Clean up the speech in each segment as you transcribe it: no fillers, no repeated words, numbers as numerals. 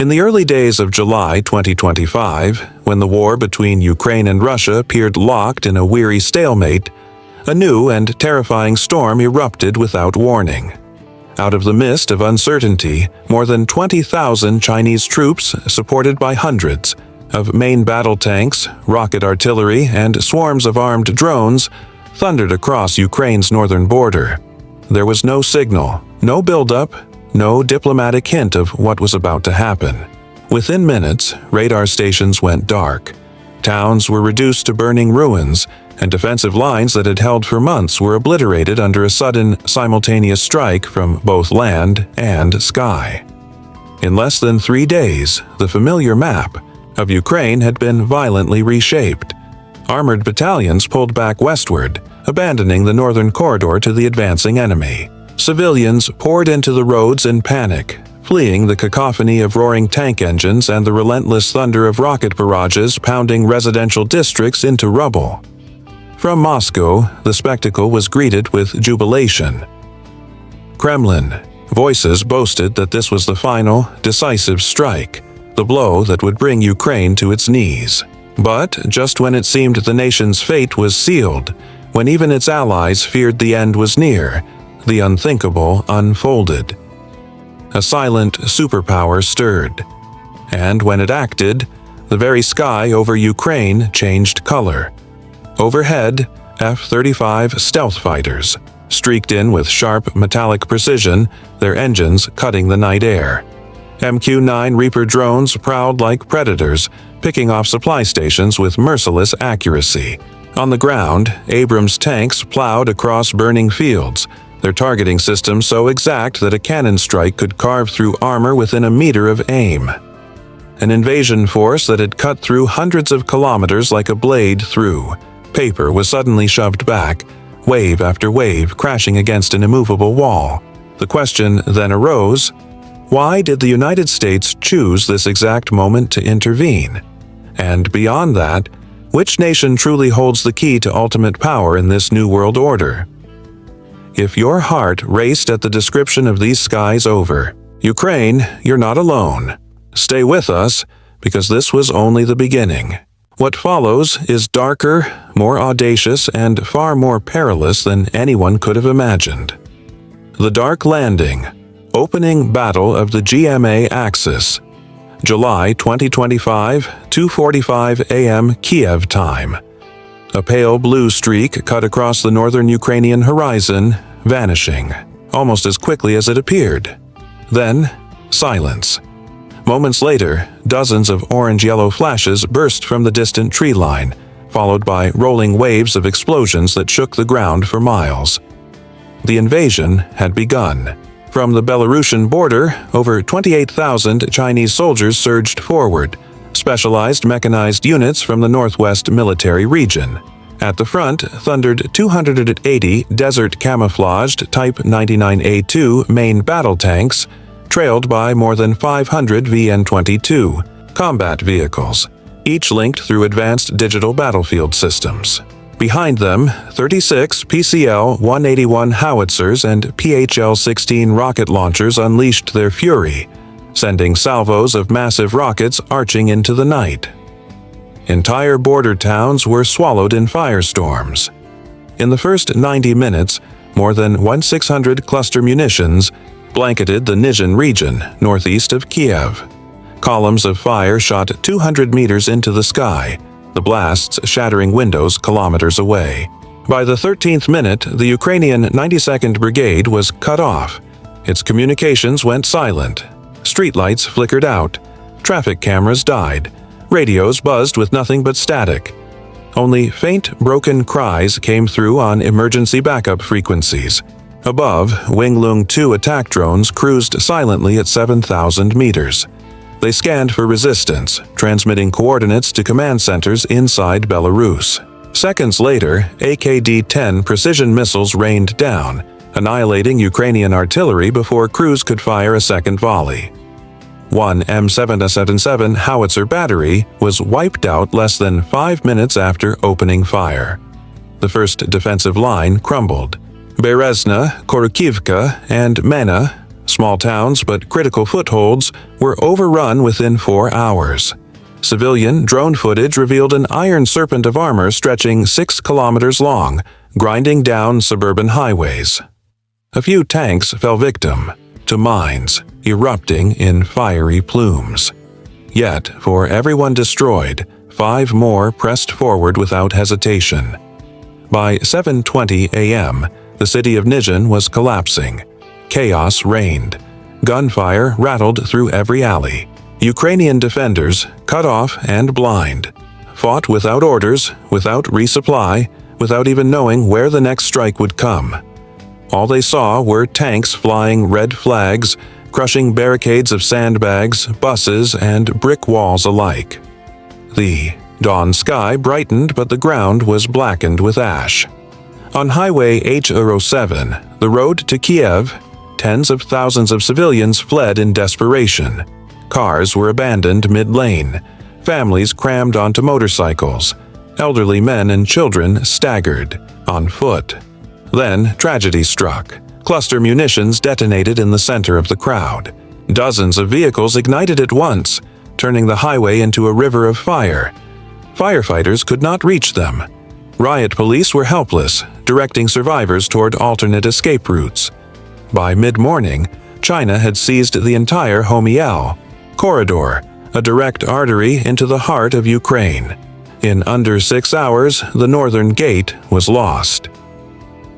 In the early days of July 2025, when the war between Ukraine and Russia appeared locked in a weary stalemate, a new and terrifying storm erupted without warning. Out of the mist of uncertainty, more than 20,000 Chinese troops, supported by hundreds of main battle tanks, rocket artillery, and swarms of armed drones, thundered across Ukraine's northern border. There was no signal, no buildup, no diplomatic hint of what was about to happen. Within minutes, radar stations went dark. Towns were reduced to burning ruins, and defensive lines that had held for months were obliterated under a sudden, simultaneous strike from both land and sky. In less than 3 days, the familiar map of Ukraine had been violently reshaped. Armored battalions pulled back westward, abandoning the northern corridor to the advancing enemy. Civilians poured into the roads in panic, fleeing the cacophony of roaring tank engines and the relentless thunder of rocket barrages pounding residential districts into rubble. From Moscow, the spectacle was greeted with jubilation. Kremlin voices boasted that this was the final, decisive strike, the blow that would bring Ukraine to its knees. But just when it seemed the nation's fate was sealed, when even its allies feared the end was near, the unthinkable unfolded. A silent superpower stirred, and when it acted, the very sky over Ukraine changed color. Overhead, F-35 stealth fighters streaked in with sharp metallic precision, their engines cutting the night air. MQ-9 Reaper drones prowled like predators, picking off supply stations with merciless accuracy. On the ground, Abrams tanks plowed across burning fields, their targeting system so exact that a cannon strike could carve through armor within a meter of aim. An invasion force that had cut through hundreds of kilometers like a blade through paper was suddenly shoved back, wave after wave crashing against an immovable wall. The question then arose, why did the United States choose this exact moment to intervene? And beyond that, which nation truly holds the key to ultimate power in this new world order? If your heart raced at the description of these skies over Ukraine, you're not alone. Stay with us, because this was only the beginning. What follows is darker, more audacious, and far more perilous than anyone could have imagined. The Dark Landing, Opening Battle of the GMA Axis, July 2025, 2:45 a.m. Kiev time. A pale blue streak cut across the northern Ukrainian horizon, vanishing, almost as quickly as it appeared. Then, silence. Moments later, dozens of orange-yellow flashes burst from the distant tree line, followed by rolling waves of explosions that shook the ground for miles. The invasion had begun. From the Belarusian border, over 28,000 Chinese soldiers surged forward, specialized mechanized units from the Northwest Military Region. At the front thundered 280 desert-camouflaged Type 99A2 main battle tanks, trailed by more than 500 VN-22 combat vehicles, each linked through advanced digital battlefield systems. Behind them, 36 PCL-181 howitzers and PHL-16 rocket launchers unleashed their fury, sending salvos of massive rockets arching into the night. Entire border towns were swallowed in firestorms. In the first 90 minutes, more than 1,600 cluster munitions blanketed the Nizhyn region, northeast of Kiev. Columns of fire shot 200 meters into the sky, the blasts shattering windows kilometers away. By the 13th minute, the Ukrainian 92nd Brigade was cut off. Its communications went silent. Streetlights flickered out. Traffic cameras died. Radios buzzed with nothing but static. Only faint, broken cries came through on emergency backup frequencies. Above, Winglung 2 attack drones cruised silently at 7,000 meters. They scanned for resistance, transmitting coordinates to command centers inside Belarus. Seconds later, AKD-10 precision missiles rained down, annihilating Ukrainian artillery before crews could fire a second volley. One M777 howitzer battery was wiped out less than 5 minutes after opening fire. The first defensive line crumbled. Berezna, Korokivka, and Mena, Small towns but critical footholds were overrun within 4 hours. Civilian drone footage revealed an iron serpent of armor stretching 6 kilometers long, grinding down suburban highways. A few tanks fell victim to mines erupting in fiery plumes. Yet, for everyone destroyed, 5 more pressed forward without hesitation. By 7:20 a.m., the city of Nizhyn was collapsing. Chaos reigned. Gunfire rattled through every alley. Ukrainian defenders, cut off and blind, fought without orders, without resupply, without even knowing where the next strike would come. All they saw were tanks flying red flags, crushing barricades of sandbags, buses, and brick walls alike. The dawn sky brightened, but the ground was blackened with ash. On Highway H-07, the road to Kiev, tens of thousands of civilians fled in desperation. Cars were abandoned mid-lane, families crammed onto motorcycles, elderly men and children staggered, on foot. Then tragedy struck. Cluster munitions detonated in the center of the crowd. Dozens of vehicles ignited at once, turning the highway into a river of fire. Firefighters could not reach them. Riot police were helpless, directing survivors toward alternate escape routes. By mid-morning, China had seized the entire Homiel corridor, a direct artery into the heart of Ukraine. In under 6 hours, the northern gate was lost.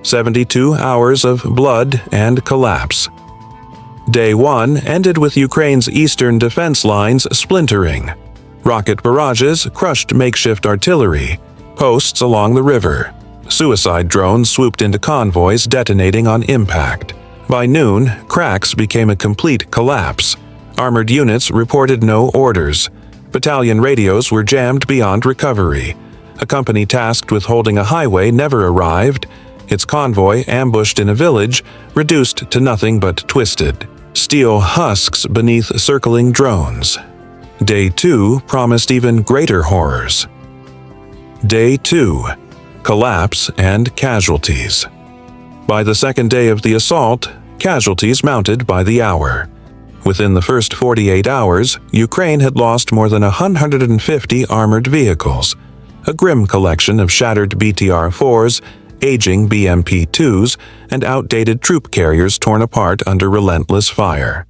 72 hours of blood and collapse. Day 1 ended with Ukraine's eastern defense lines splintering. Rocket barrages crushed makeshift artillery, posts along the river. Suicide drones swooped into convoys, detonating on impact. By noon, cracks became a complete collapse. Armored units reported no orders. Battalion radios were jammed beyond recovery. A company tasked with holding a highway never arrived. Its convoy, ambushed in a village, reduced to nothing but twisted steel husks beneath circling drones. Day 2 promised even greater horrors. Day 2. Collapse and casualties. By the second day of the assault, casualties mounted by the hour. Within the first 48 hours, Ukraine had lost more than 150 armored vehicles, a grim collection of shattered BTR-4s, aging BMP-2s, and outdated troop carriers torn apart under relentless fire.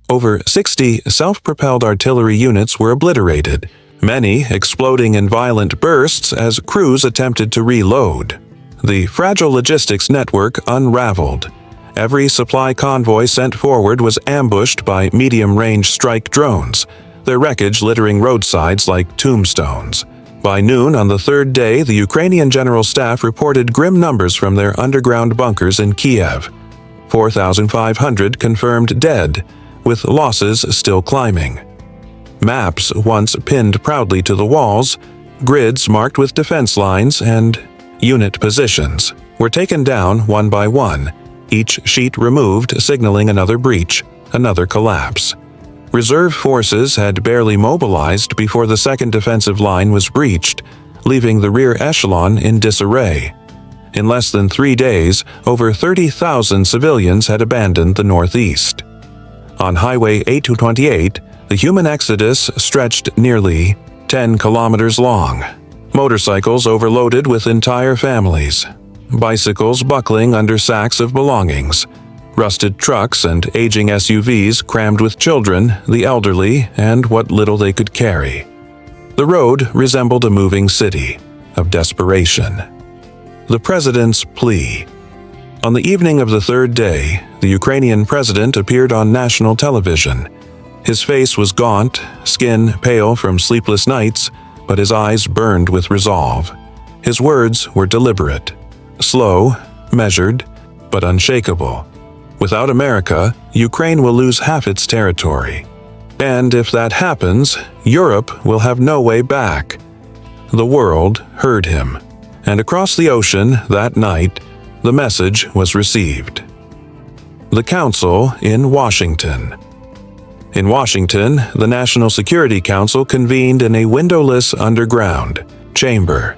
Over 60 self-propelled artillery units were obliterated, many exploding in violent bursts as crews attempted to reload. The fragile logistics network unraveled. Every supply convoy sent forward was ambushed by medium-range strike drones, their wreckage littering roadsides like tombstones. By noon on the third day, the Ukrainian General Staff reported grim numbers from their underground bunkers in Kiev. 4,500 confirmed dead, with losses still climbing. Maps once pinned proudly to the walls, grids marked with defense lines and unit positions, were taken down one by one, each sheet removed, signaling another breach, another collapse. Reserve forces had barely mobilized before the second defensive line was breached, leaving the rear echelon in disarray. In less than 3 days, over 30,000 civilians had abandoned the northeast. On Highway 828, the human exodus stretched nearly 10 kilometers long. Motorcycles overloaded with entire families, bicycles buckling under sacks of belongings, rusted trucks and aging SUVs crammed with children, the elderly, and what little they could carry. The road resembled a moving city of desperation. The president's plea. On the evening of the third day, the Ukrainian president appeared on national television. His face was gaunt, skin pale from sleepless nights, but his eyes burned with resolve. His words were deliberate, slow, measured, but unshakable. Without America, Ukraine will lose half its territory. And if that happens, Europe will have no way back. The world heard him. And across the ocean that night, the message was received. The Council in Washington. In Washington, the National Security Council convened in a windowless underground chamber.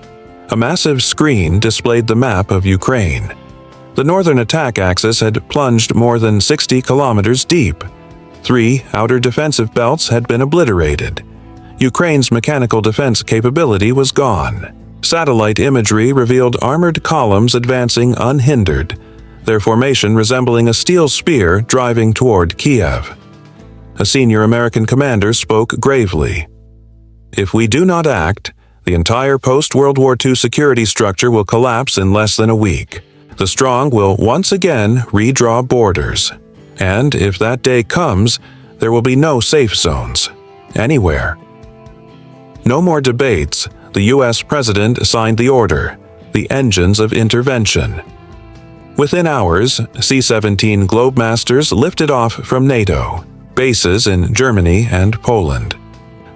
A massive screen displayed the map of Ukraine. The northern attack axis had plunged more than 60 kilometers deep. 3 outer defensive belts had been obliterated. Ukraine's mechanical defense capability was gone. Satellite imagery revealed armored columns advancing unhindered, their formation resembling a steel spear driving toward Kiev. A senior American commander spoke gravely. "If we do not act, the entire post-World War II security structure will collapse in less than a week. The strong will once again redraw borders. And if that day comes, there will be no safe zones. Anywhere." No more debates. The U.S. President signed the order, the engines of intervention. Within hours, C-17 Globemasters lifted off from NATO, bases in Germany and Poland.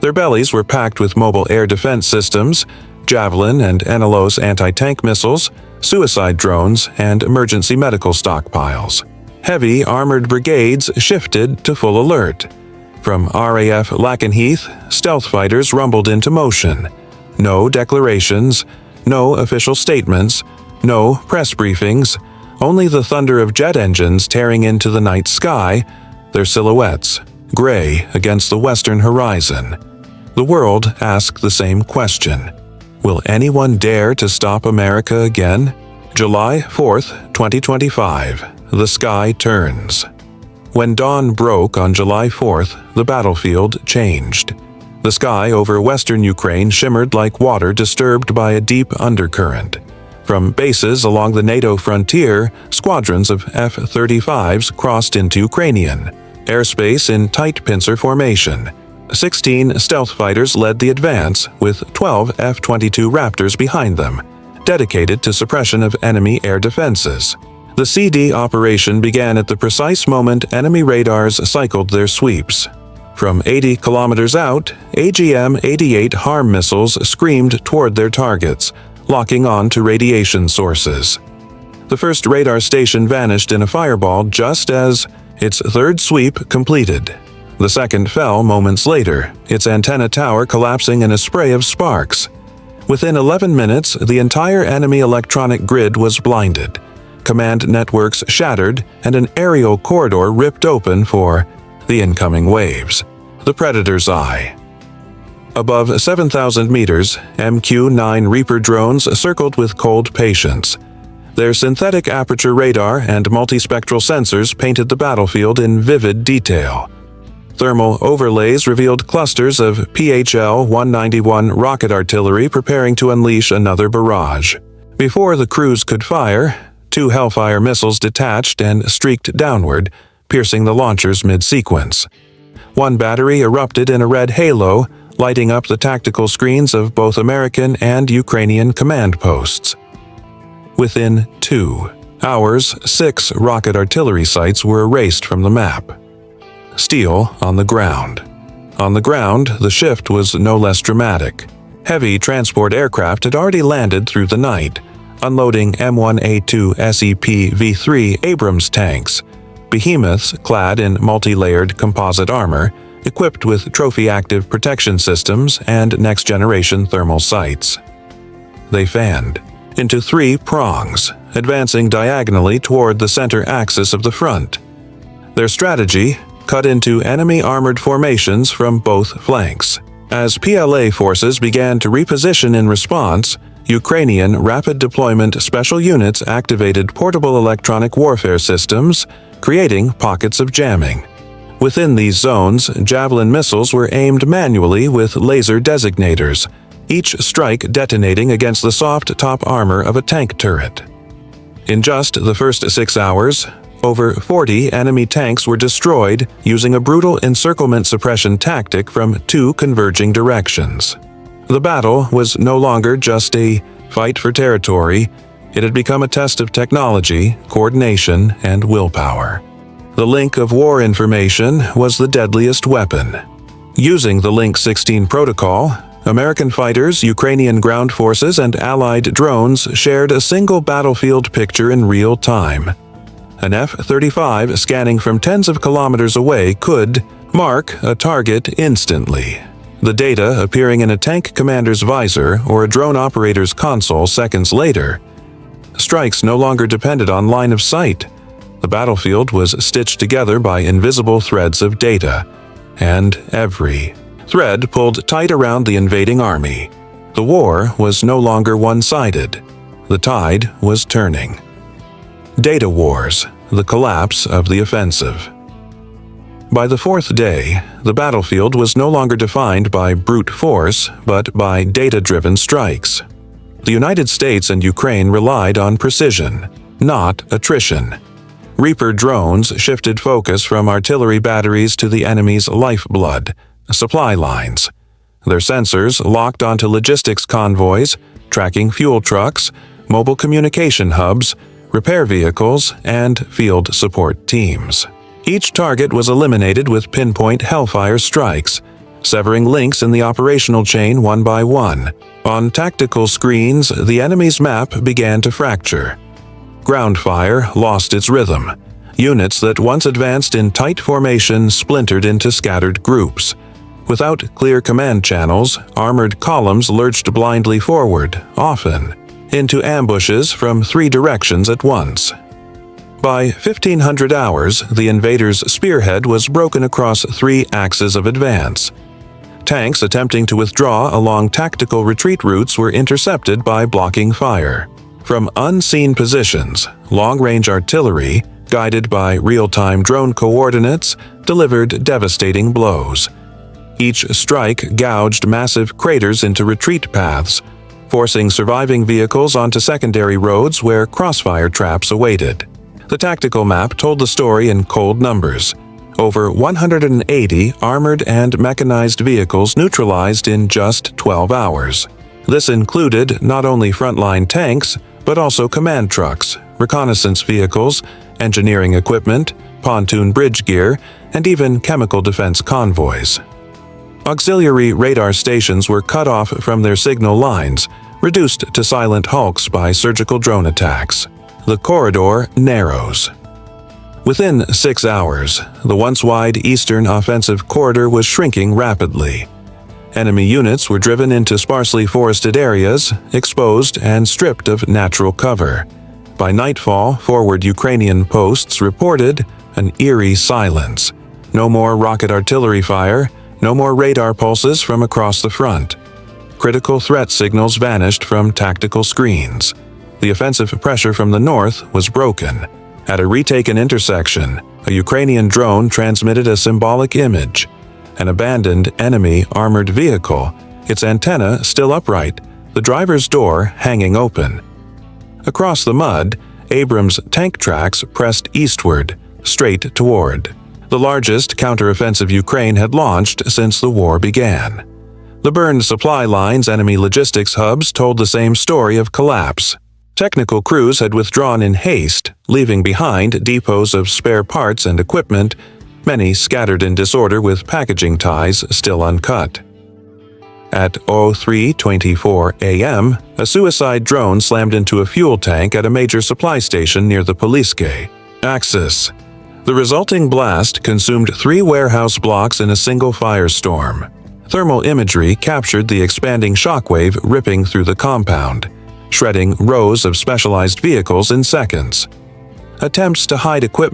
Their bellies were packed with mobile air defense systems, Javelin and NLO's anti-tank missiles, suicide drones, and emergency medical stockpiles. Heavy armored brigades shifted to full alert. From RAF Lakenheath, stealth fighters rumbled into motion. No declarations, no official statements, no press briefings, only the thunder of jet engines tearing into the night sky, their silhouettes, gray against the western horizon. The world asked the same question. Will anyone dare to stop America again? July 4th, 2025. The sky turns. When dawn broke on July 4th, the battlefield changed. The sky over western Ukraine shimmered like water disturbed by a deep undercurrent. From bases along the NATO frontier, squadrons of F-35s crossed into Ukrainian airspace in tight pincer formation. 16 stealth fighters led the advance, with 12 F-22 Raptors behind them, dedicated to suppression of enemy air defenses. The CD operation began at the precise moment enemy radars cycled their sweeps. From 80 kilometers out, AGM-88 HARM missiles screamed toward their targets, locking on to radiation sources. The first radar station vanished in a fireball just as its third sweep completed. The second fell moments later, its antenna tower collapsing in a spray of sparks. Within 11 minutes, the entire enemy electronic grid was blinded. Command networks shattered, and an aerial corridor ripped open for the incoming waves. The Predator's Eye. Above 7,000 meters, MQ-9 Reaper drones circled with cold patience. Their synthetic aperture radar and multispectral sensors painted the battlefield in vivid detail. Thermal overlays revealed clusters of PHL-191 rocket artillery preparing to unleash another barrage. Before the crews could fire, 2 Hellfire missiles detached and streaked downward, piercing the launchers mid-sequence. One battery erupted in a red halo, lighting up the tactical screens of both American and Ukrainian command posts. Within 2 hours, 6 rocket artillery sites were erased from the map. Steel on the ground. On the ground, the shift was no less dramatic. Heavy transport aircraft had already landed through the night, unloading M1A2 SEP V3 Abrams tanks, behemoths clad in multi-layered composite armor, equipped with trophy-active protection systems and next-generation thermal sights. They fanned into 3 prongs, advancing diagonally toward the center axis of the front. Their strategy: cut into enemy armored formations from both flanks. As PLA forces began to reposition in response, Ukrainian rapid deployment special units activated portable electronic warfare systems, creating pockets of jamming. Within these zones, Javelin missiles were aimed manually with laser designators, each strike detonating against the soft top armor of a tank turret. In just the first 6 hours, over 40 enemy tanks were destroyed using a brutal encirclement suppression tactic from 2 converging directions. The battle was no longer just a fight for territory. It had become a test of technology, coordination, and willpower. The link of war information was the deadliest weapon. Using the Link 16 protocol, American fighters, Ukrainian ground forces, and Allied drones shared a single battlefield picture in real time. An F-35 scanning from tens of kilometers away could mark a target instantly. The data appearing in a tank commander's visor or a drone operator's console seconds later. Strikes no longer depended on line of sight. The battlefield was stitched together by invisible threads of data, and every thread pulled tight around the invading army. The war was no longer one-sided. The tide was turning. Data wars, the collapse of the offensive. By the fourth day, the battlefield was no longer defined by brute force, but by data-driven strikes. The United States and Ukraine relied on precision, not attrition. Reaper drones shifted focus from artillery batteries to the enemy's lifeblood, supply lines. Their sensors locked onto logistics convoys, tracking fuel trucks, mobile communication hubs, repair vehicles, and field support teams. Each target was eliminated with pinpoint hellfire strikes, severing links in the operational chain one by one. On tactical screens, the enemy's map began to fracture. Ground fire lost its rhythm. Units that once advanced in tight formation splintered into scattered groups. Without clear command channels, armored columns lurched blindly forward, often into ambushes from 3 directions at once. By 1500 hours, the invaders' spearhead was broken across 3 axes of advance. Tanks attempting to withdraw along tactical retreat routes were intercepted by blocking fire. From unseen positions, long-range artillery, guided by real-time drone coordinates, delivered devastating blows. Each strike gouged massive craters into retreat paths, forcing surviving vehicles onto secondary roads where crossfire traps awaited. The tactical map told the story in cold numbers. Over 180 armored and mechanized vehicles neutralized in just 12 hours. This included not only frontline tanks, but also command trucks, reconnaissance vehicles, engineering equipment, pontoon bridge gear, and even chemical defense convoys. Auxiliary radar stations were cut off from their signal lines, reduced to silent hulks by surgical drone attacks. The corridor narrows. Within 6 hours, the once-wide eastern offensive corridor was shrinking rapidly. Enemy units were driven into sparsely forested areas, exposed and stripped of natural cover. By nightfall, forward Ukrainian posts reported an eerie silence. No more rocket artillery fire, no more radar pulses from across the front. Critical threat signals vanished from tactical screens. The offensive pressure from the north was broken. At a retaken intersection, a Ukrainian drone transmitted a symbolic image. An abandoned enemy armored vehicle, its antenna still upright, the driver's door hanging open. Across the mud, Abrams tank tracks pressed eastward, straight toward the largest counteroffensive Ukraine had launched since the war began. The burned supply lines, enemy logistics hubs told the same story of collapse. Technical crews had withdrawn in haste, leaving behind depots of spare parts and equipment, many scattered in disorder with packaging ties still uncut. At 03:24 a.m., a suicide drone slammed into a fuel tank at a major supply station near the Poliske axis. The resulting blast consumed 3 warehouse blocks in a single firestorm. Thermal imagery captured the expanding shockwave ripping through the compound, shredding rows of specialized vehicles in seconds. Attempts to hide equipment